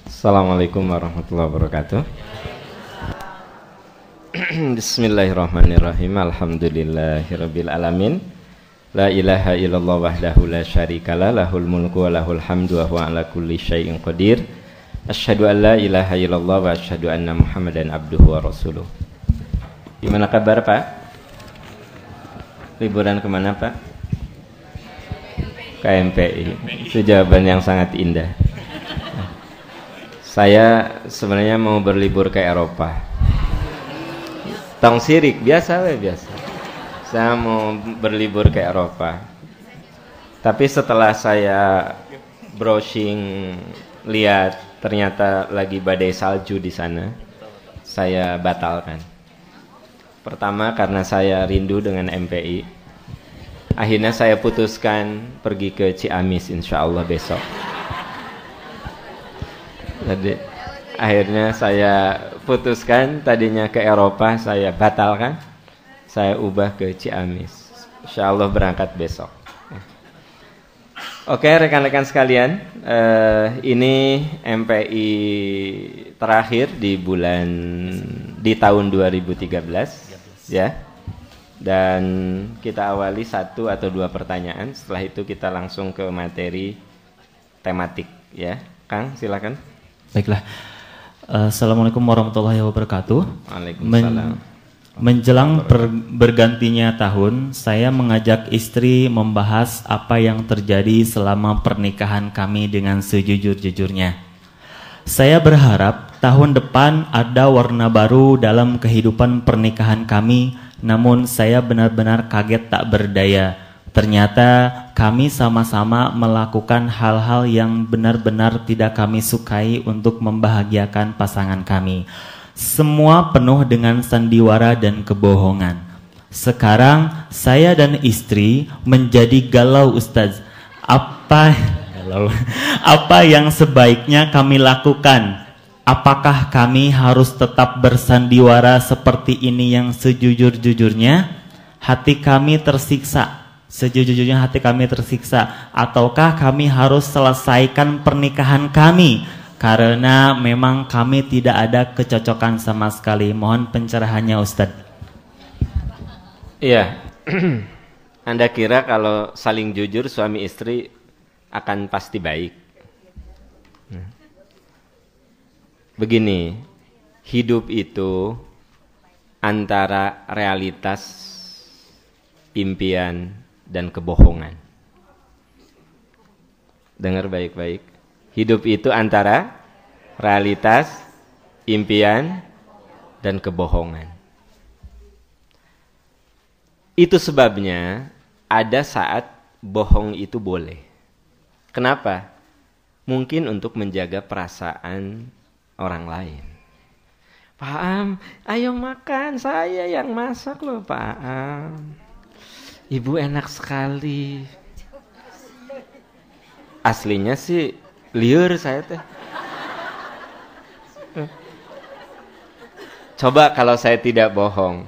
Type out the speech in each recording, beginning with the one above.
Assalamualaikum warahmatullahi wabarakatuh. Bismillahirrahmanirrahim. Alhamdulillahirabbil alamin. La ilaha illallah wahdahu la syarikalah, lahul mulku wa lahul hamdu wa huwa ala kulli syai'in qadir. Asyhadu an la ilaha illallah wa asyhadu anna Muhammadan abduhu wa rasuluh. Gimana kabar, Pak? Liburan kemana, Pak? KMPI. Itu jawaban yang sangat indah. Saya sebenarnya mau berlibur ke Eropa. Tong sirik biasa. Saya mau berlibur ke Eropa. Tapi setelah saya browsing lihat ternyata lagi badai salju di sana, saya batalkan. Pertama karena saya rindu dengan MPI. Akhirnya saya putuskan pergi ke Ciamis insyaallah besok. Jadi akhirnya saya putuskan tadinya ke Eropa saya batalkan, saya ubah ke Ciamis. Insyaallah berangkat besok. Oke rekan-rekan sekalian, ini MPI terakhir di tahun 2013 ya. Dan kita awali 1 atau 2 pertanyaan, setelah itu kita langsung ke materi tematik ya. Kang silakan. Baiklah. Assalamualaikum warahmatullahi wabarakatuh. Waalaikumsalam. Menjelang bergantinya tahun, saya mengajak istri membahas apa yang terjadi selama pernikahan kami dengan sejujur-jujurnya. Saya berharap tahun depan ada warna baru dalam kehidupan pernikahan kami, namun saya benar-benar kaget tak berdaya. Ternyata kami sama-sama melakukan hal-hal yang benar-benar tidak kami sukai untuk membahagiakan pasangan kami. Semua penuh dengan sandiwara dan kebohongan. Sekarang saya dan istri menjadi galau, Ustaz. Apa yang sebaiknya kami lakukan? Apakah kami harus tetap bersandiwara seperti ini yang sejujur-jujurnya? Sejujurnya hati kami tersiksa, ataukah kami harus selesaikan pernikahan kami karena memang kami tidak ada kecocokan sama sekali? Mohon pencerahannya, Ustadz. Iya. Anda kira kalau saling jujur suami istri akan pasti baik? Begini, hidup itu antara realitas, impian, dan kebohongan. Dengar baik-baik. Hidup itu antara realitas, impian, dan kebohongan. Itu sebabnya ada saat bohong itu boleh. Kenapa? Mungkin untuk menjaga perasaan orang lain. Pak Am, ayo makan, saya yang masak loh Pak Am. Ibu enak sekali. Aslinya sih liur saya teh. Coba kalau saya tidak bohong.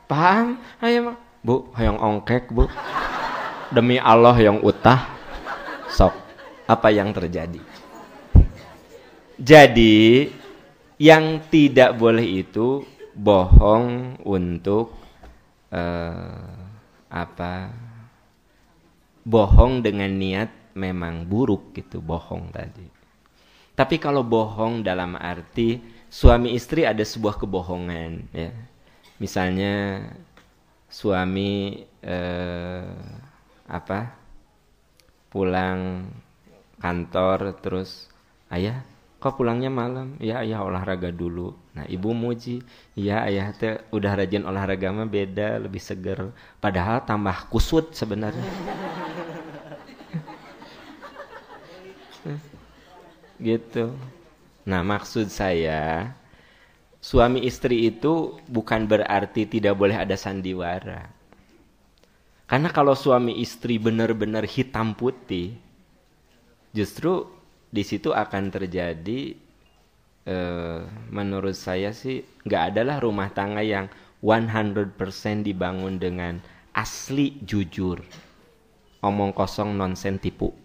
Paham? Ayo Bu, hayang ongkek Bu. Demi Allah yang utah. Sok, apa yang terjadi? Jadi, yang tidak boleh itu bohong untuk bohong dengan niat memang buruk gitu, bohong tadi. Tapi kalau bohong dalam arti suami istri ada sebuah kebohongan ya. Misalnya suami pulang kantor terus, ayah kok pulangnya malam? Ya ayah olahraga dulu. Nah ibu muji, ya ayah teh udah rajin olahraga mah beda, lebih seger. Padahal tambah kusut sebenarnya. Gitu. Nah maksud saya, suami istri itu bukan berarti tidak boleh ada sandiwara. Karena kalau suami istri benar-benar hitam putih, justru di situ akan terjadi, menurut saya sih, nggak adalah rumah tangga yang 100% dibangun dengan asli jujur, omong kosong nonsen tipu.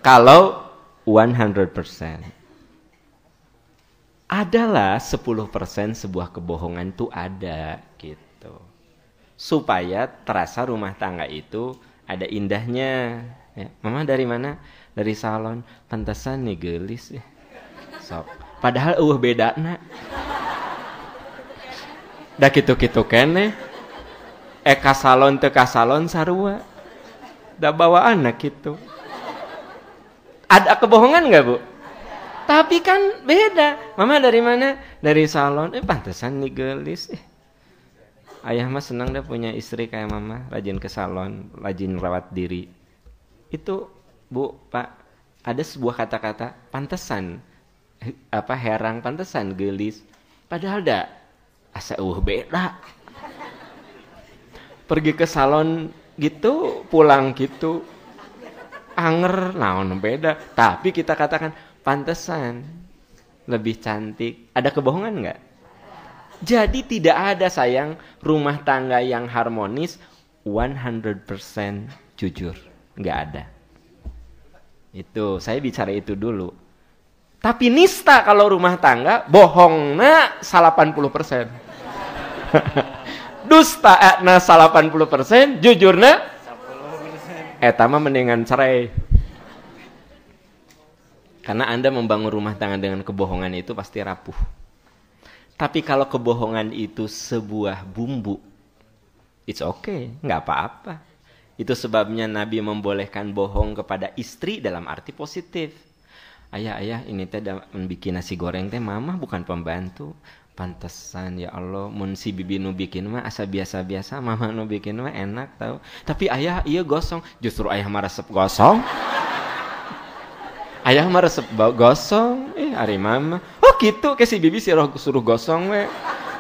Kalau 100%. Adalah 10% sebuah kebohongan itu ada gitu. Supaya terasa rumah tangga itu ada indahnya. Ya. Mama dari mana? Dari salon. Pantesan nih gelis ya. Sok. Padahal beda nak. Dah gitu-gitu kene. Ka salon teu ka salon sarua. Dah bawa anak gitu. Ada kebohongan nggak Bu? Tapi kan beda. Mama dari mana? Dari salon. Pantesan nih gelis. Ayah mah senang dah punya istri kayak mama. Rajin ke salon. Rajin rawat diri. Itu Bu, Pak. Ada sebuah kata-kata. Pantesan. Herang. Pantesan gelis. Padahal dah. Asa beda. Pergi ke salon gitu. Pulang gitu. Anger. Naon beda. Tapi kita katakan. Pantesan lebih cantik. Ada kebohongan nggak? Jadi tidak ada sayang rumah tangga yang harmonis 100% jujur. Nggak ada. Itu saya bicara itu dulu. Tapi nista kalau rumah tangga bohongna 80%. Dusta na 80%, jujurna 10%. Eta mah mendingan cerai. Karena Anda membangun rumah tangga dengan kebohongan itu pasti rapuh. Tapi kalau kebohongan itu sebuah bumbu, it's okay, nggak apa-apa. Itu sebabnya Nabi membolehkan bohong kepada istri dalam arti positif. Ayah, ini teh bikin nasi goreng teh mama bukan pembantu. Pantesan ya Allah, mun si bibi nu bikin mah asa biasa-biasa, mama nu bikin mah enak tahu. Tapi ayah iya gosong, justru ayah mah resep gosong. Ayah mah resep gosong, ari mama. Oh gitu, ke si bibi suruh gosong we.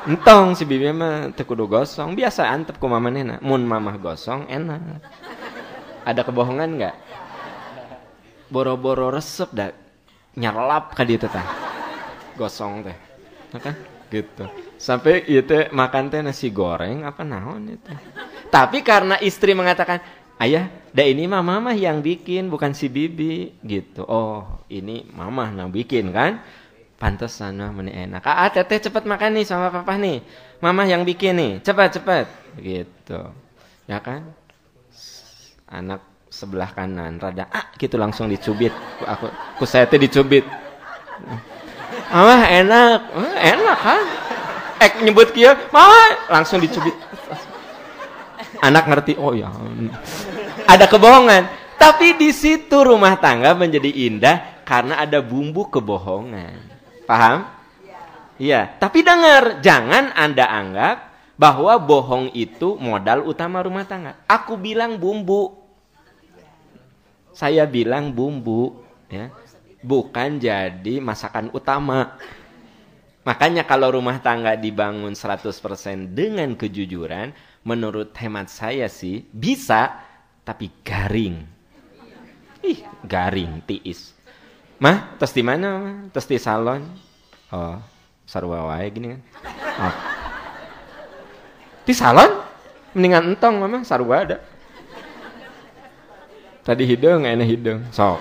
Entong si bibi mah teu kudu gosong, biasa antep ku mamanena. Mun mamah gosong enak. Ada kebohongan enggak? Boro-boro resep dah nyarlap ka dieu teh. Gosong teh. Kan gitu. Sampai ieu teh makan teh nasi goreng apa naon itu. Tapi karena istri mengatakan, "Ayah, dah ini mama yang bikin, bukan si bibi." Gitu. Oh, ini mama yang bikin kan? Pantesan mah meni enak. Teteh cepat makan nih sama papa nih. Mama yang bikin nih. Cepat. Gitu. Ya kan? Anak sebelah kanan rada gitu langsung dicubit. Aku saya teh dicubit. Mama enak. Enak kan? Nyebut kieu, "Mama," langsung dicubit. Anak ngerti, oh ya. Ada kebohongan, tapi di situ rumah tangga menjadi indah karena ada bumbu kebohongan. Paham? Iya. Tapi dengar, jangan Anda anggap bahwa bohong itu modal utama rumah tangga. Aku bilang bumbu. Saya bilang bumbu, ya. Bukan jadi masakan utama. Makanya kalau rumah tangga dibangun 100% dengan kejujuran, menurut hemat saya sih bisa, tapi garing. Garing, tiis. Mah, tos di mana, Mah? Tos di salon. Oh, sarua wae gini kan. Oh. Di salon? Mendingan entong, Mama, sarua ada. Tadi hidung, enak hidung. Sok.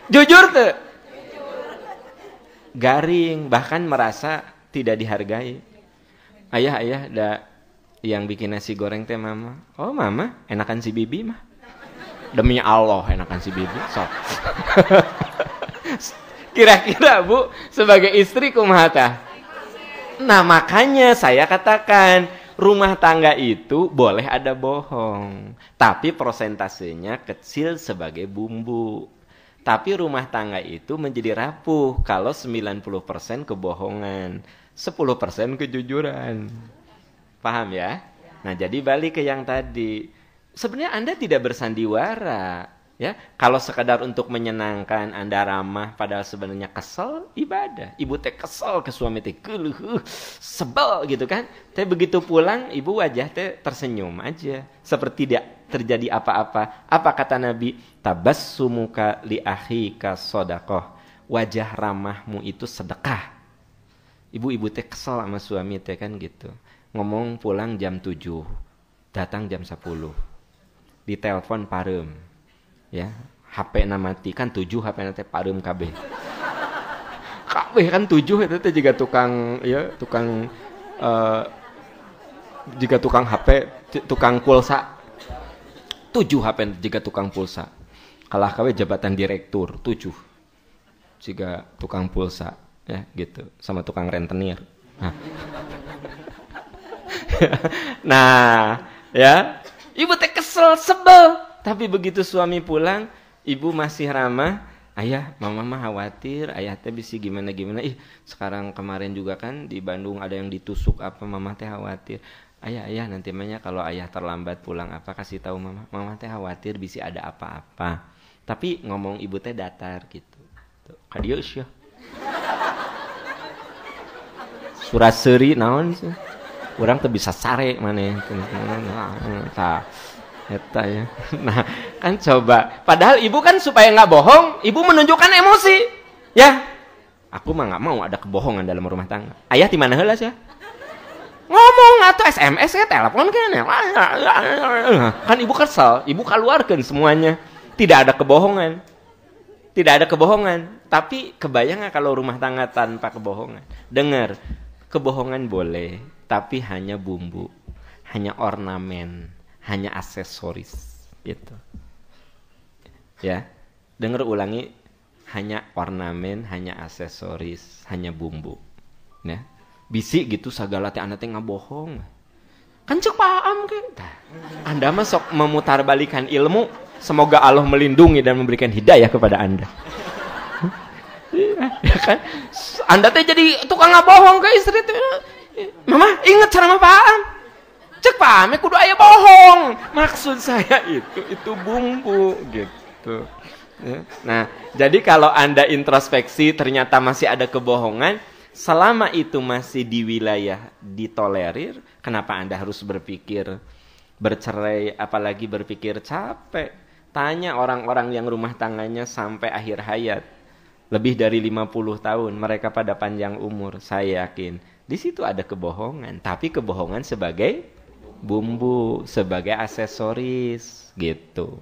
Jujur tuh. Garing, bahkan merasa tidak dihargai. Ayah, yang bikin nasi goreng teh mama. Oh mama, enakan si bibi mah. Demi Allah, enakan si bibi. Sok. Kira-kira Bu, sebagai istri kumaha tah? Nah makanya saya katakan, rumah tangga itu boleh ada bohong. Tapi prosentasenya kecil sebagai bumbu. Tapi rumah tangga itu menjadi rapuh kalau 90% kebohongan, 10% kejujuran. Paham ya? Nah, jadi balik ke yang tadi. Sebenarnya Anda tidak bersandiwara, ya. Kalau sekadar untuk menyenangkan Anda ramah padahal sebenarnya kesel, ibadah. Ibu teh kesel ke suami teh, sebel gitu kan. Tapi begitu pulang, ibu wajah teh tersenyum aja, seperti tidak terjadi apa-apa. Apa kata Nabi? Tabassumuka li akhika shadaqah. Wajah ramahmu itu sedekah. Ibu-ibu teh kesel sama suami teh kan gitu. Ngomong pulang jam 7, datang jam 10. ditelepon pareum. Ya, HP na mati kan 7 HP na teh pareum kabeh. Kabeh kan 7 eta teh jiga tukang jika tukang HP, tukang pulsa 7 HP jika tukang pulsa. Kalah kabeh jabatan direktur 7 jika tukang pulsa ya gitu sama tukang rentenir. Nah, ya, ibu teh kesel, sebel. Tapi begitu suami pulang, ibu masih ramah. Ayah, mama mah khawatir, ayah teh bisa gimana. Sekarang kemarin juga kan di Bandung ada yang ditusuk apa, mama teh khawatir. Ayah, nanti mahnya kalau ayah terlambat pulang apa kasih tahu mama. Mama teh khawatir bisa ada apa-apa. Tapi ngomong ibu teh datar gitu. Kadieu sih. Surat seuri naon sih? Urang teh bisa sare maneh. Tah. Eta ya. Nah, kan coba. Padahal ibu kan supaya nggak bohong, ibu menunjukkan emosi. Ya. Aku mah nggak mau ada kebohongan dalam rumah tangga. Ayah di mana heula sih? Ngomong atau SMS ya, telepon kan. Kan ibu kesel, ibu keluarkan semuanya. Tidak ada kebohongan. Tidak ada kebohongan. Tapi kebayang nggak kalau rumah tangga tanpa kebohongan? Dengar, kebohongan boleh, tapi hanya bumbu, hanya ornamen, hanya aksesoris gitu. Ya, dengar ulangi, hanya ornamen, hanya aksesoris, hanya bumbu. Ya, bisi gitu sagala teh anda teh ngabohong. Kan cek paham kan? Anda mah sok memutarbalikan ilmu. Semoga Allah melindungi dan memberikan hidayah kepada Anda. Ya kan? Anda teh jadi tukang ngabohong ke istri teh. Mama, ingat cara mah paham. Cek paham, kudu aya bohong. Maksud saya itu bumbu gitu. Nah, jadi kalau Anda introspeksi ternyata masih ada kebohongan, selama itu masih di wilayah ditolerir, kenapa Anda harus berpikir bercerai, apalagi berpikir capek? Tanya orang-orang yang rumah tangganya sampai akhir hayat, lebih dari 50 tahun, mereka pada panjang umur, saya yakin di situ ada kebohongan, tapi kebohongan sebagai bumbu, sebagai aksesoris gitu.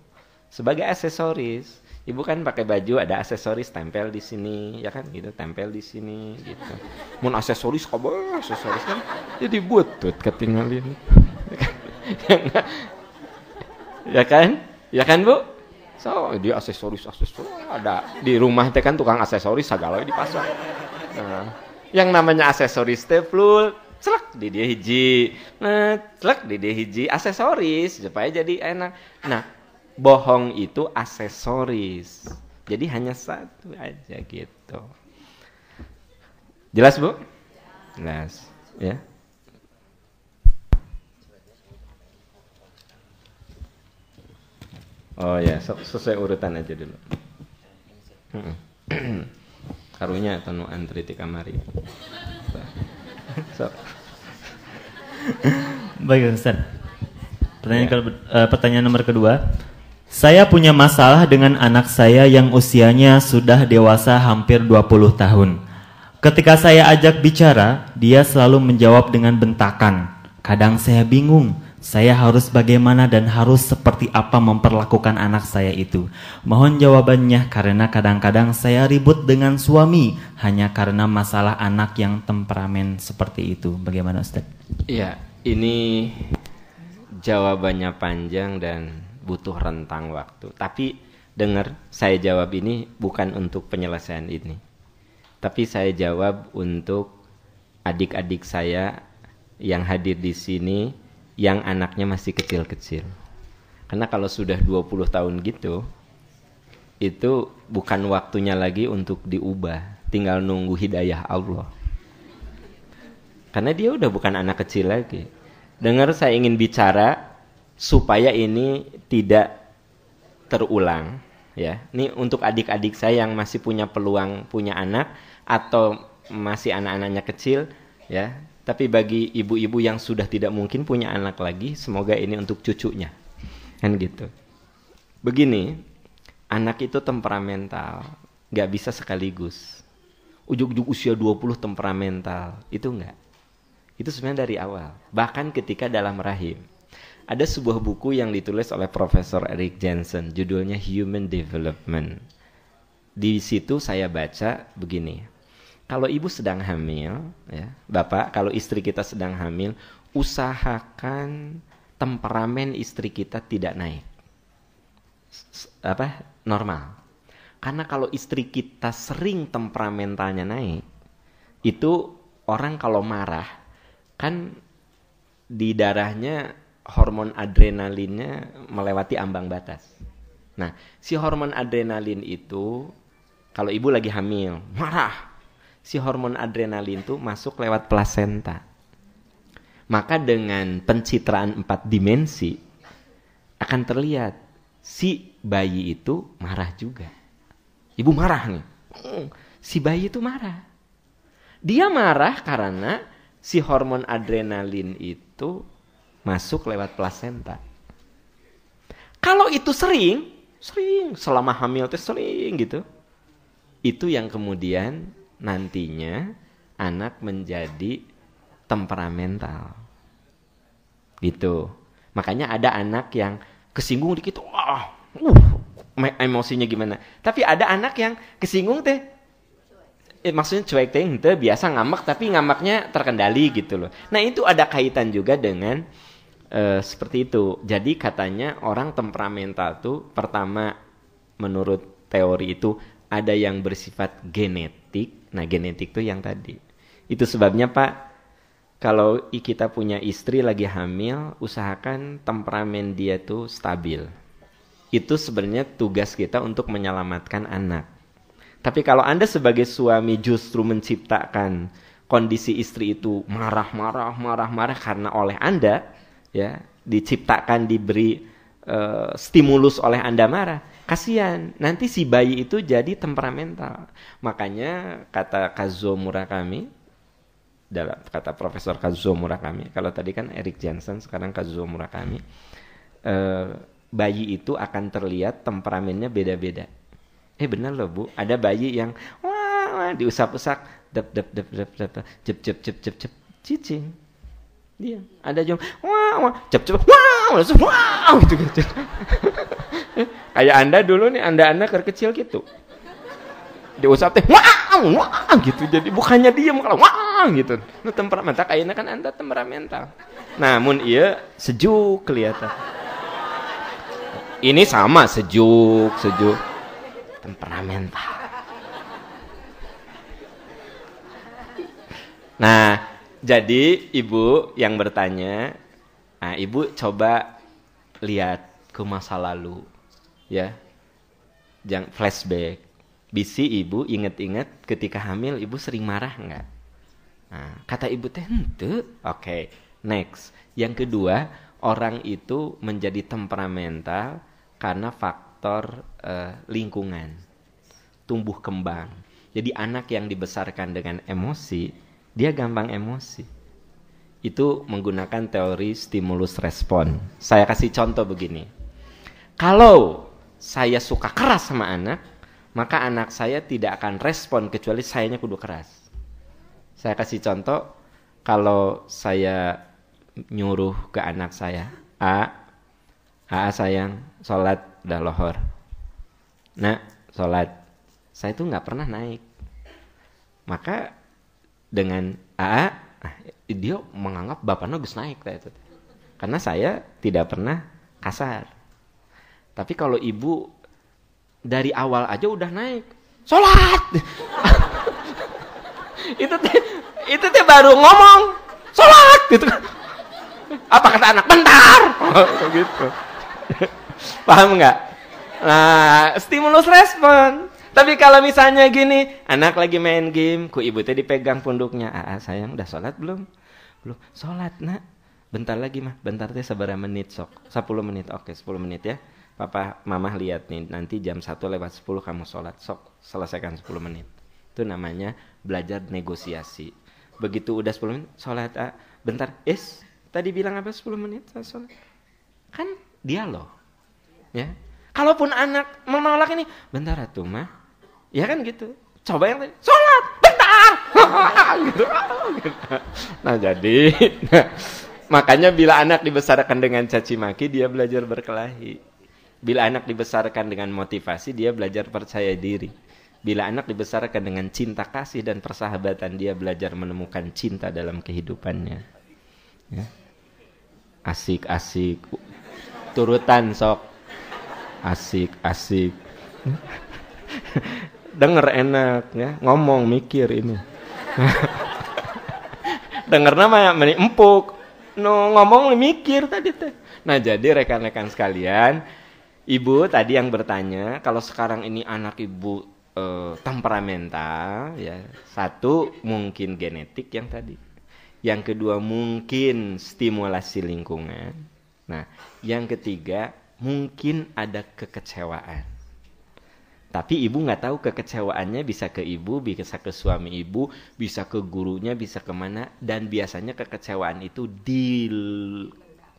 Sebagai aksesoris, ibu kan pakai baju ada aksesoris tempel di sini, ya kan gitu, tempel di sini gitu. Mun aksesoris kabeh aksesoris kan jadi butut ketinggalin. Ya kan? Ya kan Bu? So, dia aksesoris ada di rumah teh kan tukang aksesoris segala dipasang. Nah, yang namanya aksesoris teh flul, celek di dia hiji. Nah, celek di dia hiji aksesoris supaya jadi enak. Nah, bohong itu aksesoris. Jadi hanya satu aja gitu. Jelas Bu? Jelas, ya. Oh ya, sesuai urutan aja dulu. Karunya atau nu antri di kamari. So. Baik Ustaz. Pertanyaan nomor kedua. Saya punya masalah dengan anak saya yang usianya sudah dewasa hampir 20 tahun. Ketika saya ajak bicara, dia selalu menjawab dengan bentakan. Kadang saya bingung. Saya harus bagaimana dan harus seperti apa memperlakukan anak saya itu. Mohon jawabannya karena kadang-kadang saya ribut dengan suami hanya karena masalah anak yang temperamen seperti itu. Bagaimana Ustaz? Iya, ini jawabannya panjang dan butuh rentang waktu. Tapi dengar, saya jawab ini bukan untuk penyelesaian ini. Tapi saya jawab untuk adik-adik saya yang hadir di sini, yang anaknya masih kecil-kecil. Karena kalau sudah 20 tahun gitu, itu bukan waktunya lagi untuk diubah, tinggal nunggu hidayah Allah. Karena dia udah bukan anak kecil lagi. Dengar, saya ingin bicara supaya ini tidak terulang, ya. Ini untuk adik-adik saya yang masih punya peluang punya anak atau masih anak-anaknya kecil, ya. Tapi bagi ibu-ibu yang sudah tidak mungkin punya anak lagi, semoga ini untuk cucunya. Kan gitu. Begini, anak itu temperamental, gak bisa sekaligus. Ujug-ujug usia 20 temperamental, itu enggak. Itu sebenarnya dari awal. Bahkan ketika dalam rahim. Ada sebuah buku yang ditulis oleh Profesor Eric Jensen, judulnya Human Development. Di situ saya baca begini, kalau ibu sedang hamil, ya, bapak, kalau istri kita sedang hamil, usahakan temperamen istri kita tidak naik, normal. Karena kalau istri kita sering temperamentalnya naik, itu orang kalau marah, kan di darahnya hormon adrenalinnya melewati ambang batas. Nah, si hormon adrenalin itu, kalau ibu lagi hamil, marah, si hormon adrenalin itu masuk lewat plasenta. Maka dengan pencitraan 4 dimensi, akan terlihat si bayi itu marah juga. Ibu marah nih, si bayi itu marah. Dia marah karena si hormon adrenalin itu masuk lewat plasenta. Kalau itu sering selama hamil itu sering gitu, itu yang kemudian nantinya anak menjadi temperamental gitu. Makanya ada anak yang kesinggung dikit, emosinya gimana. Tapi ada anak yang kesinggung teh, maksudnya cuek teh, biasa ngambek tapi ngambeknya terkendali gitu loh. Nah itu ada kaitan juga dengan seperti itu. Jadi katanya orang temperamental tuh pertama menurut teori itu ada yang bersifat genetik. Nah genetik tuh yang tadi. Itu sebabnya Pak, kalau kita punya istri lagi hamil, usahakan temperamen dia tuh stabil. Itu sebenarnya tugas kita untuk menyelamatkan anak. Tapi kalau Anda sebagai suami justru menciptakan kondisi istri itu marah karena oleh Anda, ya, diciptakan, diberi stimulus oleh Anda marah, kasihan, nanti si bayi itu jadi temperamental. Makanya kata Kazuo Murakami, kata Profesor Kazuo Murakami, kalau tadi kan Eric Jensen, sekarang Kazuo Murakami, bayi itu akan terlihat temperamennya beda-beda. Benar loh Bu, ada bayi yang wah diusap-usap, dep cicing. Dia ada jam wah cep wah gitu. Kayak Anda dulu nih, Anda kecil gitu. Diusap teh wah gitu. Jadi bukannya diam kalau wah gitu. Nah, temperamental kayaknya kan Anda temperamental. Namun iya sejuk kelihatan. Ini sama sejuk temperamental. Nah, jadi ibu yang bertanya, ibu coba lihat ke masa lalu, ya, jangan flashback. Bisi ibu inget-inget ketika hamil ibu sering marah nggak? Nah, kata ibu teh henteu. Oke, next. Yang kedua, orang itu menjadi temperamental karena faktor lingkungan, tumbuh kembang. Jadi anak yang dibesarkan dengan emosi, dia gampang emosi. Itu menggunakan teori stimulus respon. Saya kasih contoh begini. Kalau saya suka keras sama anak, maka anak saya tidak akan respon kecuali sayanya kudu keras. Saya kasih contoh, kalau saya nyuruh ke anak saya, sayang, sholat udah lohor. Nah, sholat. Saya itu nggak pernah naik. Maka dengan dia menganggap bapaknya geus naik itu. Karena saya tidak pernah kasar. Tapi kalau ibu dari awal aja udah naik, sholat. itu teh baru ngomong sholat gitu. Apa kata anak? Bentar. Gitu. Paham nggak? Nah, stimulus respon. Tapi kalau misalnya gini, anak lagi main game, ku ibu teh dipegang punduknya, sayang udah sholat belum? Belum. Sholat nak. Bentar lagi mah. Bentar teh sabaraha menit sok? 10 menit. Oke, 10 menit ya. Papa, mama lihat nih, nanti jam 1:10 kamu sholat. Sok, selesaikan 10 menit. Itu namanya belajar negosiasi. Begitu udah 10 menit, sholat. Bentar, tadi bilang apa 10 menit sholat? Kan dialog. Ya. Kalaupun anak menolak ini, bentar atuh mah. Ya kan gitu. Coba yang tadi, sholat, bentar. Gitu. Nah jadi, Makanya bila anak dibesarkan dengan caci maki, dia belajar berkelahi. Bila anak dibesarkan dengan motivasi, dia belajar percaya diri. Bila anak dibesarkan dengan cinta kasih dan persahabatan, dia belajar menemukan cinta dalam kehidupannya. Ya. Asik-asik. Turutan sok. Asik-asik. Denger enak ya, ngomong mikir ini. Denger nama empuk. No, ngomong mikir tadi teh. Nah, jadi rekan-rekan sekalian, ibu tadi yang bertanya, kalau sekarang ini anak ibu temperamental ya. Satu mungkin genetik yang tadi. Yang kedua mungkin stimulasi lingkungan. Nah, yang ketiga mungkin ada kekecewaan. Tapi ibu nggak tahu kekecewaannya bisa ke ibu, bisa ke suami ibu, bisa ke gurunya, bisa kemana. Dan biasanya kekecewaan itu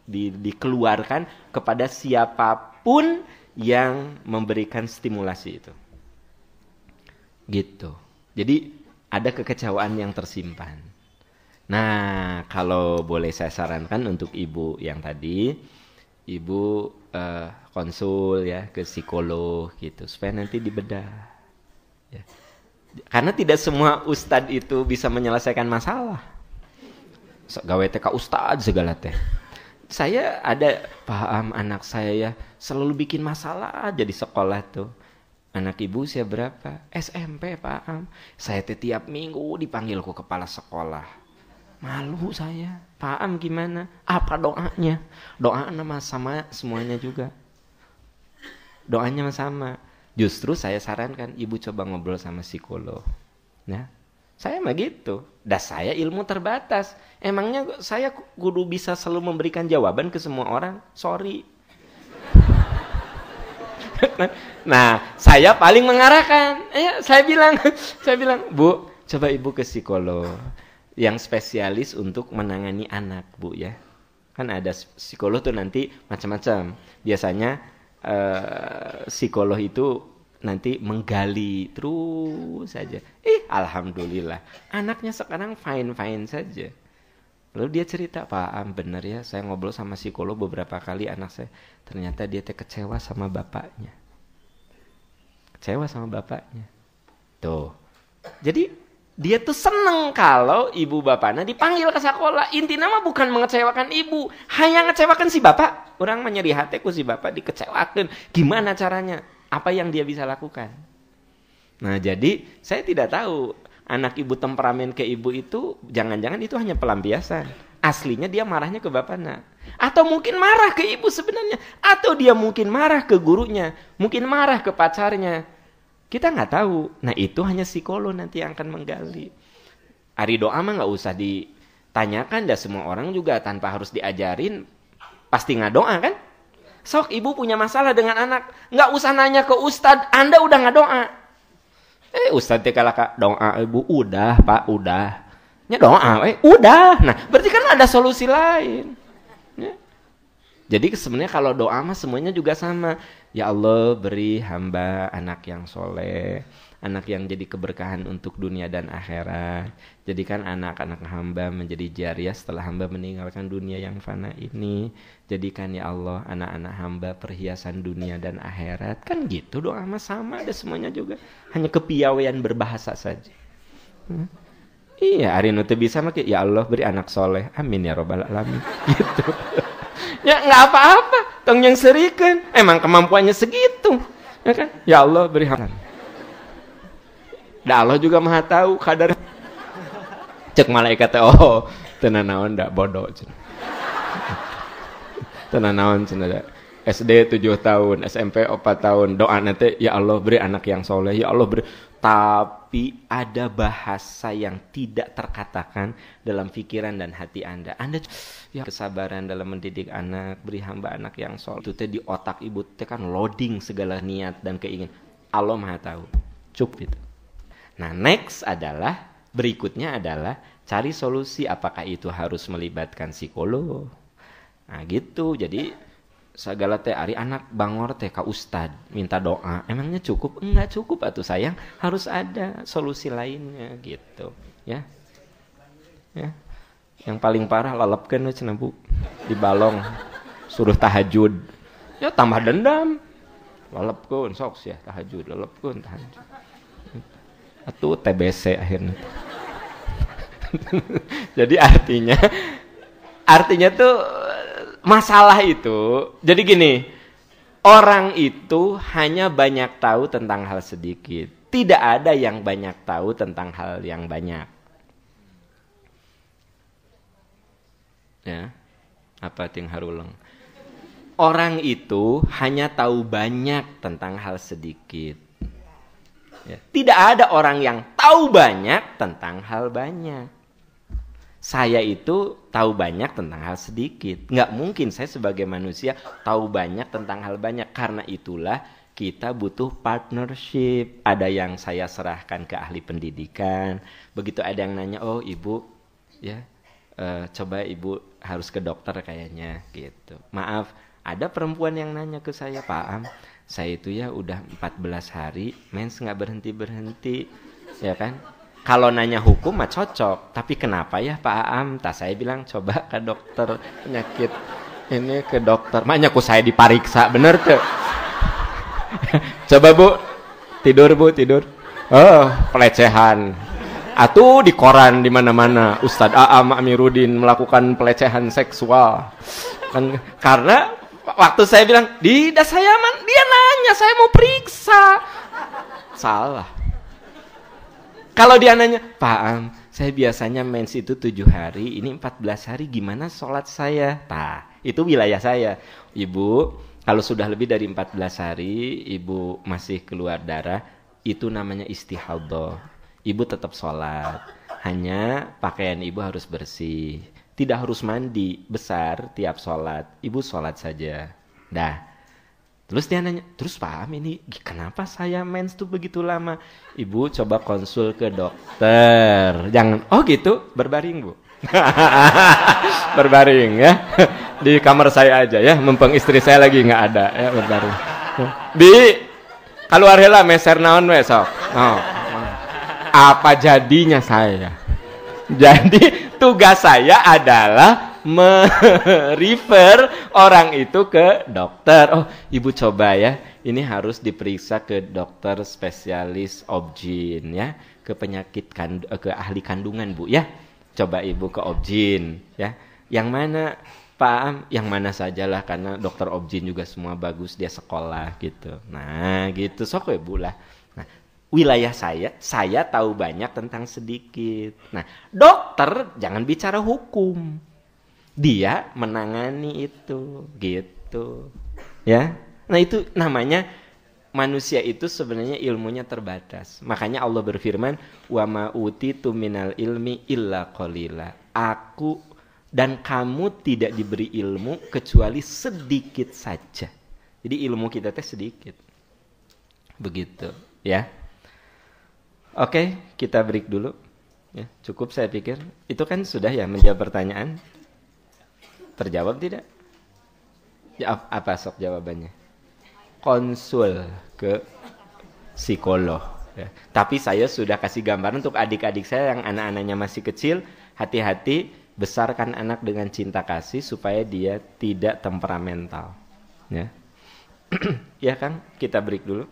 dikeluarkan kepada siapapun yang memberikan stimulasi itu. Gitu. Jadi ada kekecewaan yang tersimpan. Nah, kalau boleh saya sarankan untuk ibu yang tadi, ibu konsul ya ke psikolog gitu supaya nanti dibedah. Ya. Karena tidak semua ustadz itu bisa menyelesaikan masalah. Gawe teh ka ustadz segala teh. Saya ada paham anak saya ya selalu bikin masalah aja di sekolah tuh. Anak ibu usia berapa? SMP paham. Saya tiap minggu dipanggil ke kepala sekolah. Malu saya. Paham gimana? Apa doanya? Doanya sama semuanya juga. Doanya sama. Justru saya sarankan ibu coba ngobrol sama psikolog. Nah, saya mah gitu. Saya ilmu terbatas. Emangnya saya kudu bisa selalu memberikan jawaban ke semua orang? Sorry. Nah, saya paling mengarahkan. Saya bilang, Bu, coba ibu ke psikolog yang spesialis untuk menangani anak, Bu ya. Kan ada psikolog tuh nanti macam-macam. Biasanya psikolog itu nanti menggali terus saja. Alhamdulillah, anaknya sekarang fine-fine saja. Lalu dia cerita, Pak bener ya, saya ngobrol sama psikolog beberapa kali anak saya. Ternyata dia kecewa sama bapaknya. Kecewa sama bapaknya. Tuh. Jadi dia tuh seneng kalau ibu bapaknya dipanggil ke sekolah. Intinya mah bukan mengecewakan ibu, hanya ngecewakan si bapak. Orang menyeri hatiku si bapak dikecewakan. Gimana caranya? Apa yang dia bisa lakukan? Nah, jadi saya tidak tahu anak ibu temperamen ke ibu itu jangan-jangan itu hanya pelampiasan. Aslinya dia marahnya ke bapaknya. Atau mungkin marah ke ibu sebenarnya. Atau dia mungkin marah ke gurunya. Mungkin marah ke pacarnya. Kita nggak tahu. Nah, itu hanya psikolog nanti yang akan menggali. Ari doa mah nggak usah ditanyakan. Dah semua orang juga tanpa harus diajarin pasti nggak doa kan? Sok ibu punya masalah dengan anak, nggak usah nanya ke ustadz. Anda udah nggak doa. Ustadz teh kalau doa ibu udah pak udah. Ya doa, udah. Nah, berarti kan ada solusi lain. Ya. Jadi sebenarnya kalau doa mah semuanya juga sama. Ya Allah beri hamba anak yang soleh, anak yang jadi keberkahan untuk dunia dan akhirat. Jadikan anak-anak hamba menjadi jariah setelah hamba meninggalkan dunia yang fana ini. Jadikan ya Allah anak-anak hamba perhiasan dunia dan akhirat. Kan gitu doa mah sama ada semuanya juga. Hanya kepiawaian berbahasa saja. Iya, hari nu teu bisa mah ya Allah beri anak soleh. Amin ya robbal alamin. Gitu. Ya nggak apa-apa, tong yang serikeun. Emang kemampuannya segitu. Ya kan? Ya Allah beri hamba. Da Allah juga Maha tahu kadar. Cek malaikat teh tenan naon da bodoh cenah. Tenan naon cenah. SD 7 tahun, SMP 4 tahun. Doa nanti ya Allah beri anak yang soleh, ya Allah beri. Tapi ada bahasa yang tidak terkatakan dalam pikiran dan hati Anda. Anda ya kesabaran dalam mendidik anak, beri hamba anak yang soleh. Itu teh di otak ibu teh kan loading segala niat dan keinginan. Allah Maha tahu. Cukup itu. Nah, next adalah berikutnya adalah cari solusi apakah itu harus melibatkan psikolog. Nah, gitu. Jadi segala teh ari anak bangor teh ka ustad minta doa emangnya cukup? Enggak cukup atuh sayang, harus ada solusi lainnya gitu ya. Yang paling parah lalepkeun we cenah Bu. Di balong suruh tahajud. Ya tambah dendam. Lalepkeun sok sia tahajud, lalepkeun tahajud. Atuh TBC akhirnya. Jadi artinya tuh masalah itu. Jadi gini, orang itu hanya banyak tahu tentang hal sedikit. Tidak ada yang banyak tahu tentang hal yang banyak. Ya, apa ting haruleng? Orang itu hanya tahu banyak tentang hal sedikit. Ya, tidak ada orang yang tahu banyak tentang hal banyak. Saya itu tahu banyak tentang hal sedikit. Nggak mungkin saya sebagai manusia tahu banyak tentang hal banyak. Karena itulah kita butuh partnership. Ada yang saya serahkan ke ahli pendidikan. Begitu ada yang nanya, oh ibu, ya coba ibu harus ke dokter kayaknya gitu. Maaf, ada perempuan yang nanya ke saya, Pak Am, saya itu ya udah 14 hari mens nggak berhenti-berhenti, ya kan? Kalau nanya hukum mah cocok, tapi kenapa ya Pak Am? Tak saya bilang coba ke dokter penyakit ini ke dokter. Maknya aku saya dipariksa, bener tuh. Coba Bu, tidur Bu, tidur. Oh, pelecehan. Atuh di koran di mana-mana, Ustadz Aam Amiruddin melakukan pelecehan seksual. Kan karena waktu saya bilang, dia nanya, saya mau periksa. Salah. Kalau dia nanya, Pak Am, saya biasanya mens itu 7 hari, ini 14 hari, gimana sholat saya? Nah, itu wilayah saya. Ibu, kalau sudah lebih dari 14 hari, ibu masih keluar darah, itu namanya istihadah. Ibu tetap sholat, hanya pakaian ibu harus bersih. Tidak harus mandi besar tiap sholat. Ibu sholat saja. Dah. Terus dia nanya, terus Pak Am ini kenapa saya mens tuh begitu lama? Ibu coba konsul ke dokter. Jangan, oh gitu, berbaring Bu. Berbaring ya. Di kamar saya aja ya, mumpung istri saya lagi nggak ada ya, berbaring. Bi, keluar heula meser naon we sok. Oh. Apa jadinya saya? Jadi tugas saya adalah merefer orang itu ke dokter. Oh, ibu coba ya. Ini harus diperiksa ke dokter spesialis obgyn ya, ke penyakit ke ahli kandungan Bu ya. Coba ibu ke obgyn ya. Yang mana Pak Am? Yang mana sajalah karena dokter obgyn juga semua bagus, dia sekolah gitu. Nah, gitu sok ibu lah. Nah, wilayah saya tahu banyak tentang sedikit. Nah, dokter jangan bicara hukum. Dia menangani itu, gitu. Ya. Nah, itu namanya manusia itu sebenarnya ilmunya terbatas. Makanya Allah berfirman, "Wa ma utitu minal ilmi illa qalila." Aku dan kamu tidak diberi ilmu kecuali sedikit saja. Jadi ilmu kita teh sedikit. Begitu, ya. Oke, kita break dulu. Ya, cukup saya pikir. Itu kan sudah ya menjawab pertanyaan. Terjawab tidak? Ya, apa sok jawabannya? Konsul ke psikolog. Ya. Tapi saya sudah kasih gambaran untuk adik-adik saya yang anak-anaknya masih kecil. Hati-hati, besarkan anak dengan cinta kasih supaya dia tidak temperamental. Ya, ya Kang, kita break dulu.